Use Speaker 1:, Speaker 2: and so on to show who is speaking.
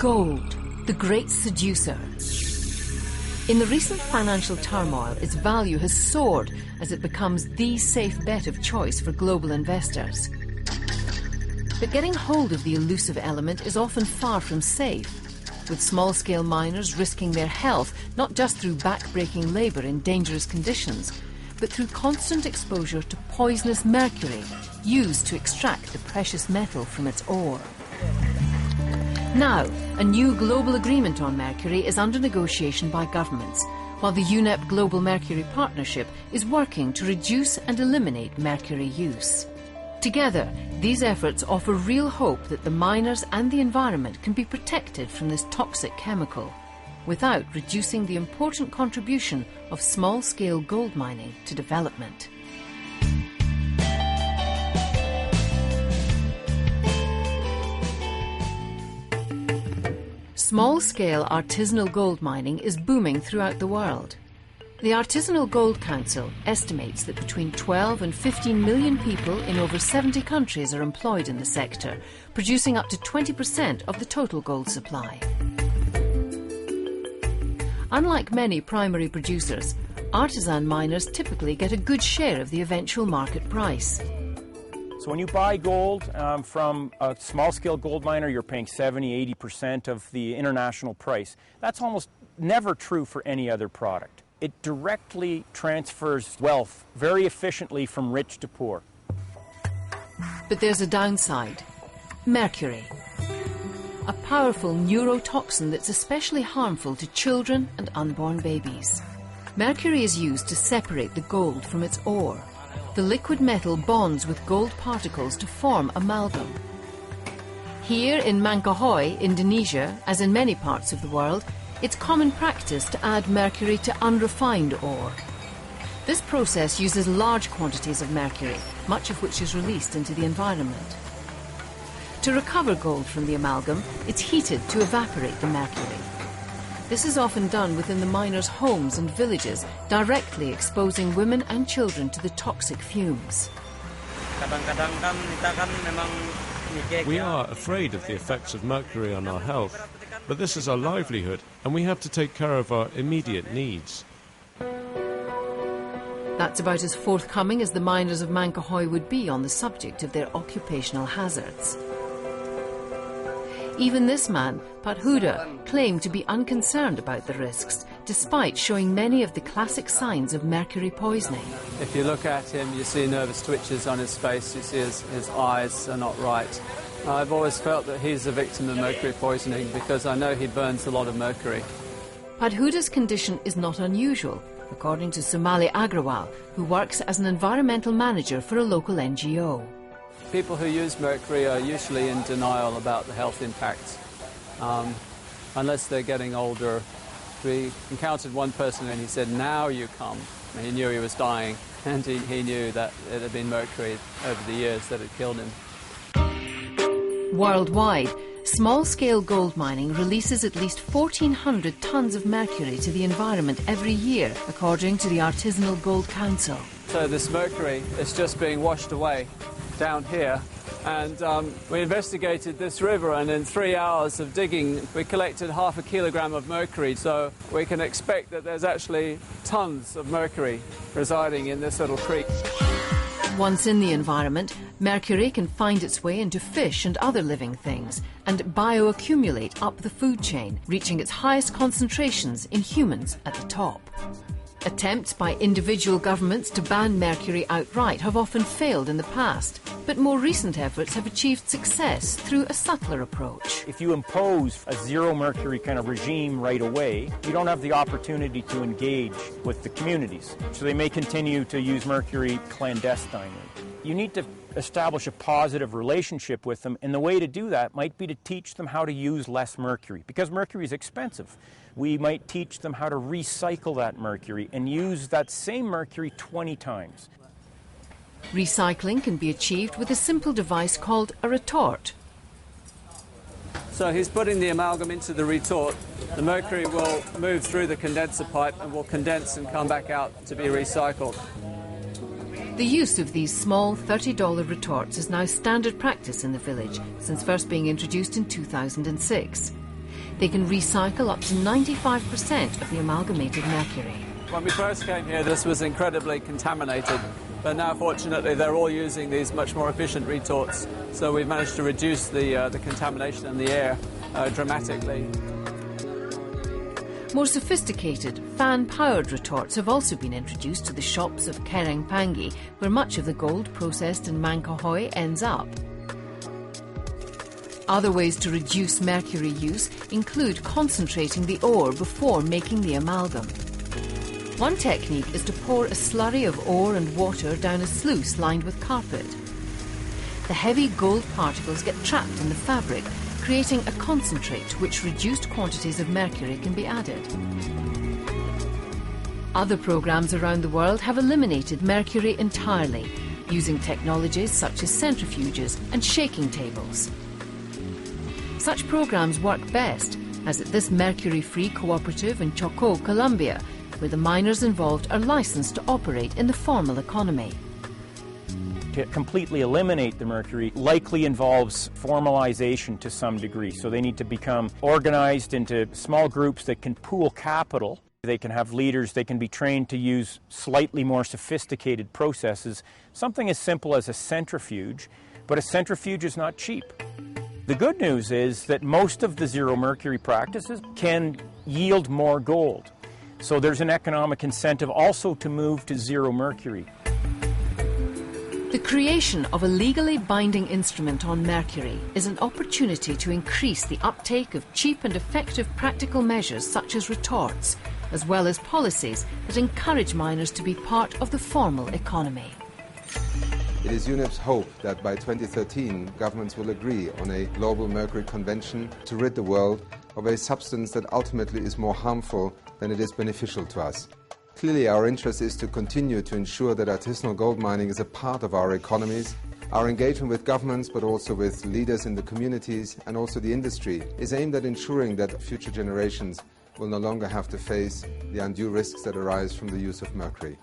Speaker 1: Gold, the great seducer. In the recent financial turmoil, its value has soared as it becomes the safe bet of choice for global investors. But getting hold of the elusive element is often far from safe, with small-scale miners risking their health not just through back-breaking labour in dangerous conditions, but through constant exposure to poisonous mercury used to extract the precious metal from its ore. Now, a new global agreement on mercury is under negotiation by governments, while the UNEP Global Mercury Partnership is working to reduce and eliminate mercury use. Together, these efforts offer real hope that the miners and the environment can be protected from this toxic chemical, without reducing the important contribution of small-scale gold mining to development. Small-scale artisanal gold mining is booming throughout the world. The Artisanal Gold Council estimates that between 12 and 15 million people in over 70 countries are employed in the sector, producing up to 20% of the total gold supply. Unlike many primary producers, artisan miners typically get a good share of the eventual market price.
Speaker 2: So when you buy gold from a small-scale gold miner, you're paying 70–80% of the international price. That's almost never true for any other product. It directly transfers wealth very efficiently from rich to poor.
Speaker 1: But there's a downside: mercury. A powerful neurotoxin that's especially harmful to children and unborn babies. Mercury is used to separate the gold from its ore. The liquid metal bonds with gold particles to form amalgam. Here in Mangkahoi, Indonesia, as in many parts of the world, it's common practice to add mercury to unrefined ore. This process uses large quantities of mercury, much of which is released into the environment. To recover gold from the amalgam, it's heated to evaporate the mercury. This is often done within the miners' homes and villages, directly exposing women and children to the toxic fumes.
Speaker 3: We are afraid of the effects of mercury on our health, but this is our livelihood, and we have to take care of our immediate needs.
Speaker 1: That's about as forthcoming as the miners of Mangkahoi would be on the subject of their occupational hazards. Even this man, Pathuda, claimed to be unconcerned about the risks, despite showing many of the classic signs of mercury poisoning.
Speaker 4: If you look at him, you see nervous twitches on his face, you see his eyes are not right. I've always felt that he's a victim of mercury poisoning because I know he burns a lot of mercury.
Speaker 1: Pathuda's condition is not unusual, according to Somali Agrawal, who works as an environmental manager for a local NGO.
Speaker 4: People who use mercury are usually in denial about the health impacts, unless they're getting older. We encountered one person and he said, "Now you come." And he knew he was dying, and he knew that it had been mercury over the years that had killed him.
Speaker 1: Worldwide, small-scale gold mining releases at least 1,400 tons of mercury to the environment every year, according to the Artisanal Gold Council.
Speaker 4: So this mercury is just being washed away down here, and we investigated this river, and in 3 hours of digging we collected 0.5 kilogram of mercury, so we can expect that there's actually tons of mercury residing in this little creek.
Speaker 1: Once in the environment, mercury can find its way into fish and other living things and bioaccumulate up the food chain, reaching its highest concentrations in humans at the top. Attempts by individual governments to ban mercury outright have often failed in the past, but more recent efforts have achieved success through a subtler approach.
Speaker 2: If you impose a zero mercury kind of regime right away, you don't have the opportunity to engage with the communities. So they may continue to use mercury clandestinely. You need to establish a positive relationship with them, and the way to do that might be to teach them how to use less mercury, because mercury is expensive. We might teach them how to recycle that mercury and use that same mercury 20 times.
Speaker 1: Recycling can be achieved with a simple device called a retort.
Speaker 4: So he's putting the amalgam into the retort. The mercury will move through the condenser pipe and will condense and come back out to be recycled.
Speaker 1: The use of these small $30 retorts is now standard practice in the village, since first being introduced in 2006. They can recycle up to 95% of the amalgamated mercury.
Speaker 4: When we first came here, this was incredibly contaminated, but now fortunately they're all using these much more efficient retorts, so we've managed to reduce the contamination in the air dramatically.
Speaker 1: More sophisticated, fan-powered retorts have also been introduced to the shops of Kereng Pangi, where much of the gold processed in Mangkahoi ends up. Other ways to reduce mercury use include concentrating the ore before making the amalgam. One technique is to pour a slurry of ore and water down a sluice lined with carpet. The heavy gold particles get trapped in the fabric, creating a concentrate to which reduced quantities of mercury can be added. Other programs around the world have eliminated mercury entirely, using technologies such as centrifuges and shaking tables. Such programs work best, as at this mercury-free cooperative in Chocó, Colombia, where the miners involved are licensed to operate in the formal economy.
Speaker 2: To completely eliminate the mercury likely involves formalization to some degree. So they need to become organized into small groups that can pool capital. They can have leaders, they can be trained to use slightly more sophisticated processes. Something as simple as a centrifuge, but a centrifuge is not cheap. The good news is that most of the zero mercury practices can yield more gold. So there's an economic incentive also to move to zero mercury.
Speaker 1: The creation of a legally binding instrument on mercury is an opportunity to increase the uptake of cheap and effective practical measures such as retorts, as well as policies that encourage miners to be part of the formal economy.
Speaker 5: It is UNEP's hope that by 2013 governments will agree on a global mercury convention to rid the world of a substance that ultimately is more harmful than it is beneficial to us. Clearly, our interest is to continue to ensure that artisanal gold mining is a part of our economies. Our engagement with governments, but also with leaders in the communities and also the industry, is aimed at ensuring that future generations will no longer have to face the undue risks that arise from the use of mercury.